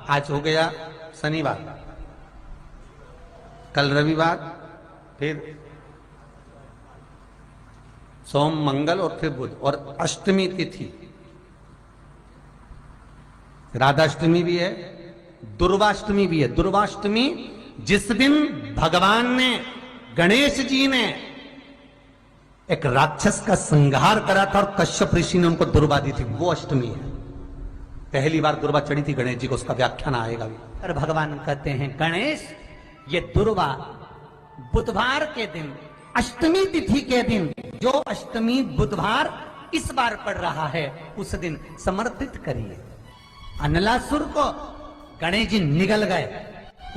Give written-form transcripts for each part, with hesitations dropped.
आज हो गया शनिवार, कल रविवार, फिर सोम मंगल और फिर बुध, और अष्टमी तिथि, राधाष्टमी भी है, दुर्वाष्टमी भी है। दुर्वाष्टमी जिस दिन भगवान ने, गणेश जी ने एक राक्षस का संहार करा था और कश्यप ऋषि ने उनको दुर्वा दी थी, वो अष्टमी है। पहली बार दुर्वा चढ़ी थी गणेश जी को, उसका व्याख्यान आएगा भी। और भगवान कहते हैं गणेश, ये दुर्वा बुधवार के दिन, अष्टमी तिथि के दिन, जो अष्टमी बुधवार इस बार पड़ रहा है, उस दिन समर्पित करिए। अनलासुर को गणेश जी निगल गए,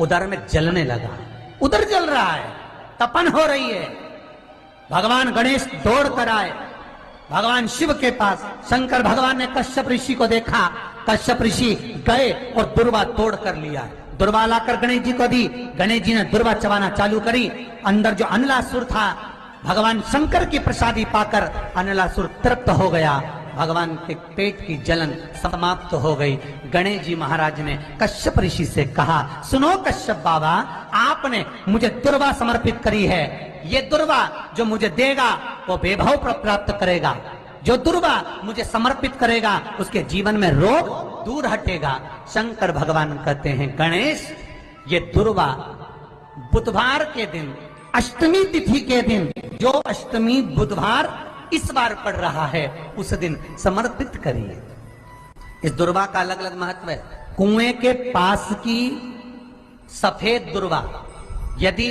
उधर में जलने लगा, उधर जल रहा है, तपन हो रही है। भगवान गणेश दौड़ कर आए भगवान शिव के पास। शंकर भगवान ने कश्यप ऋषि को देखा, कश्यप ऋषि गए और दुर्वा तोड़ कर लिया। दुर्वा लाकर गणेश जी को दी, गणेश जी ने दुर्वा चबाना चालू करी। अंदर जो अनलासुर था, भगवान शंकर की प्रसादी पाकर अनलासुर तृप्त हो गया, भगवान के पेट की जलन समाप्त हो गई। गणेश जी महाराज ने कश्यप ऋषि से कहा, सुनो कश्यप बाबा, आपने मुझे दुर्वा समर्पित करी है, ये दुर्वा जो मुझे देगा वो वैभव प्राप्त करेगा, जो दुर्वा मुझे समर्पित करेगा उसके जीवन में रोग दूर हटेगा। शंकर भगवान कहते हैं गणेश, ये दुर्वा बुधवार के दिन, अष्टमी तिथि के दिन, जो अष्टमी बुधवार इस बार पड़ रहा है, उस दिन समर्पित करिए। इस दुर्वा का अलग अलग महत्व है। कुएं के पास की सफेद दुर्वा, यदि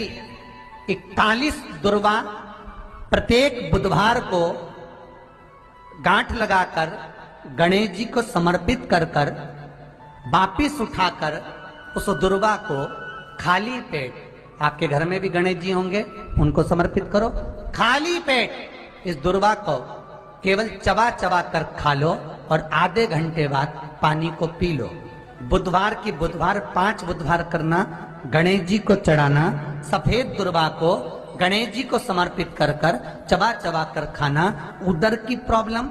41 दुर्वा प्रत्येक बुधवार को गांठ लगाकर गणेश जी को समर्पित कर कर वापिस उठाकर उस दुर्वा को खाली पेट, आपके घर में भी गणेश जी होंगे, उनको समर्पित करो, खाली पेट इस दुर्वा को केवल चबा चबा कर खा लो और आधे घंटे बाद पानी को पी लो। बुधवार की बुधवार 5 बुधवार करना, गणेश जी को चढ़ाना, सफेद दुर्वा को गणेश जी को समर्पित कर कर चबा चबा कर खाना। उदर की प्रॉब्लम,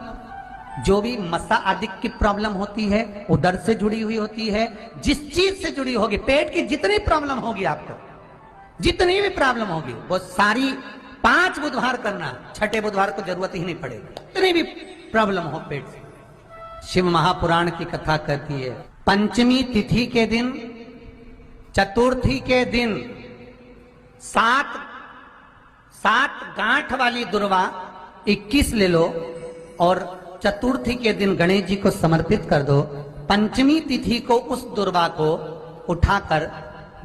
जो भी मसा आदि की प्रॉब्लम होती है, उदर से जुड़ी हुई होती है, जिस चीज से जुड़ी होगी, पेट की जितनी प्रॉब्लम होगी, आपको जितनी भी प्रॉब्लम होगी, वो सारी 5 बुधवार करना, छठे बुधवार को जरूरत ही नहीं पड़ेगी, इतनी भी प्रॉब्लम हो पेट से। शिव महापुराण की कथा कहती है, पंचमी तिथि के दिन, चतुर्थी के दिन 7 गांठ वाली दुर्वा 21 ले लो और चतुर्थी के दिन गणेश जी को समर्पित कर दो। पंचमी तिथि को उस दुर्वा को उठाकर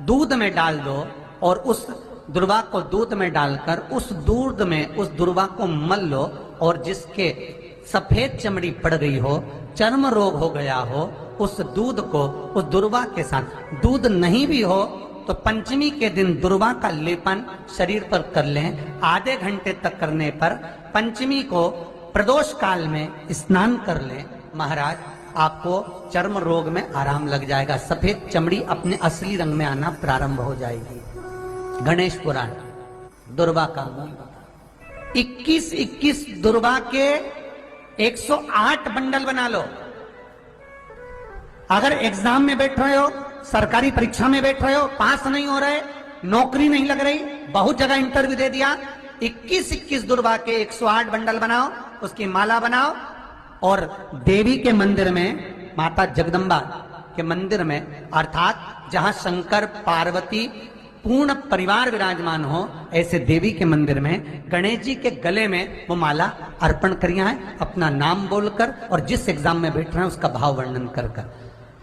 दूध में डाल दो और उस दुर्वा को दूध में डालकर उस दूध में उस दुर्वा को मल लो, और जिसके सफेद चमड़ी पड़ गई हो, चर्म रोग हो गया हो, उस दूध को उस दुर्वा के साथ, दूध नहीं भी हो तो पंचमी के दिन दुर्वा का लेपन शरीर पर कर लें। आधे घंटे तक करने पर पंचमी को प्रदोष काल में स्नान कर लें। महाराज, आपको चर्म रोग में आराम लग जाएगा, सफेद चमड़ी अपने असली रंग में आना प्रारंभ हो जाएगी। गणेश पुराण दुर्वा का मूल बता। 21 दुर्वा के 108 बंडल बना लो। अगर एग्जाम में बैठ रहे हो, सरकारी परीक्षा में बैठ रहे हो, पास नहीं हो रहे, नौकरी नहीं लग रही, बहुत जगह इंटरव्यू दे दिया, 21 दुर्वा के 108 बंडल बनाओ, उसकी माला बनाओ और देवी के मंदिर में, माता जगदम्बा के मंदिर में, अर्थात जहां शंकर पार्वती पूर्ण परिवार विराजमान हो, ऐसे देवी के मंदिर में गणेश जी के गले में वो माला अर्पण करिया है, अपना नाम बोलकर और जिस एग्जाम में बैठ रहे हैं उसका भाव वर्णन कर कर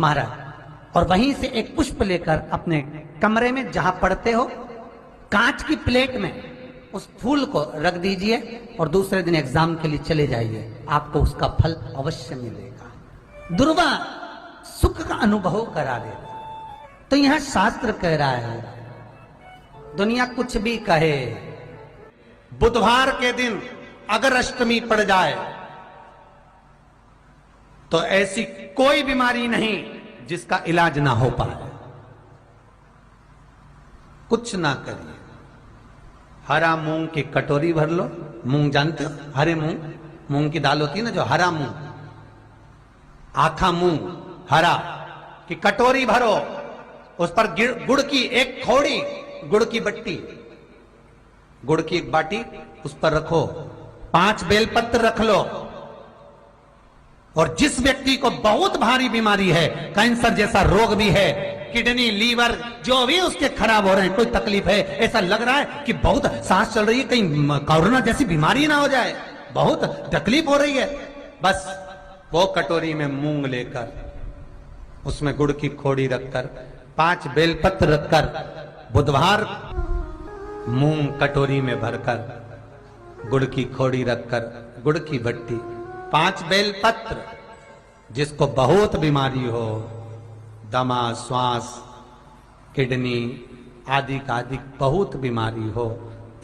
महाराज। और वहीं से एक पुष्प लेकर अपने कमरे में जहां पढ़ते हो, कांच की प्लेट में उस फूल को रख दीजिए और दूसरे दिन एग्जाम के लिए चले जाइए, आपको उसका फल अवश्य मिलेगा। दुर्वा सुख का अनुभव करा देगा। तो यहां शास्त्र कह रहा है, दुनिया कुछ भी कहे, बुधवार के दिन अगर अष्टमी पड़ जाए तो ऐसी कोई बीमारी नहीं जिसका इलाज ना हो पाए। कुछ ना करिए, हरा मूंग की कटोरी भर लो, मूंग जानते हो, हरे मूंग, मूंग की दाल होती है ना, जो हरा मूंग, आखा मूंग हरा, कि कटोरी भरो, उस पर गुड़ की एक खौड़ी, गुड़ की बट्टी, गुड़ की एक बाटी उस पर रखो, 5 बेलपत्र रख लो, और जिस व्यक्ति को बहुत भारी बीमारी है, कैंसर जैसा रोग भी है, किडनी, लीवर जो भी उसके खराब हो रहे हैं, कोई तकलीफ है, ऐसा लग रहा है कि बहुत सांस चल रही है, कहीं कोरोना जैसी बीमारी ना हो जाए, बहुत तकलीफ हो रही है, बस वो कटोरी में मूंग लेकर, उसमें गुड़ की खोड़ी रखकर, 5 बेलपत्र रखकर, बुधवार मूंग कटोरी में भरकर, गुड़ की खोड़ी रखकर, गुड़ की बट्टी, 5 बेलपत्र, जिसको बहुत बीमारी हो, दमा, श्वास, किडनी आदि का आदि बहुत बीमारी हो,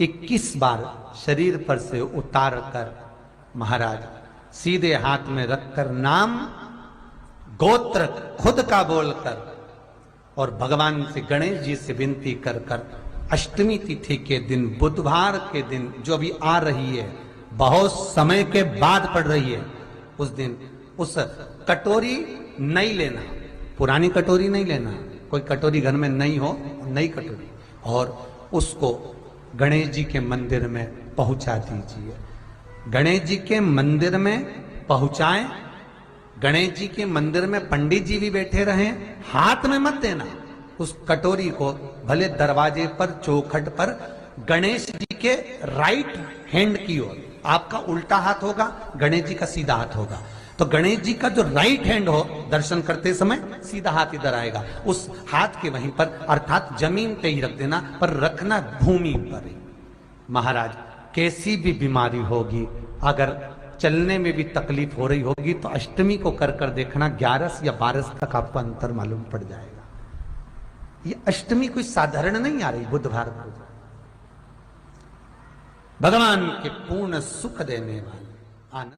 21 बार शरीर पर से उतार कर महाराज सीधे हाथ में रखकर नाम गोत्र खुद का बोलकर और भगवान से, गणेश जी से विनती कर कर अष्टमी तिथि के दिन, बुधवार के दिन जो अभी आ रही है, बहुत समय के बाद पड़ रही है, उस दिन उस कटोरी नहीं लेना, पुरानी कटोरी नहीं लेना, कोई कटोरी घर में नहीं हो, नई कटोरी, और उसको गणेश जी के मंदिर में पहुंचा दीजिए। गणेश जी के मंदिर में पहुंचाएं, गणेश जी के मंदिर में पंडित जी भी बैठे रहें, हाथ में मत देना उस कटोरी को, भले दरवाजे पर, चौखट पर, गणेश जी के राइट हैंड की ओर, आपका उल्टा हाथ होगा, गणेश जी का सीधा हाथ होगा, तो गणेश जी का जो राइट हैंड हो, दर्शन करते समय सीधा हाथ इधर आएगा, उस हाथ के वहीं पर, अर्थात जमीन पे ही रख देना, पर रखना भूमि पर ही। महाराज कैसी भी बीमारी होगी, अगर चलने में भी तकलीफ हो रही होगी, तो अष्टमी को कर कर देखना, 11 या 12 तक आपको अंतर मालूम पड़ जाएगा। ये अष्टमी कोई साधारण नहीं आ रही, बुधवार को भगवान के पूर्ण सुख देने वाली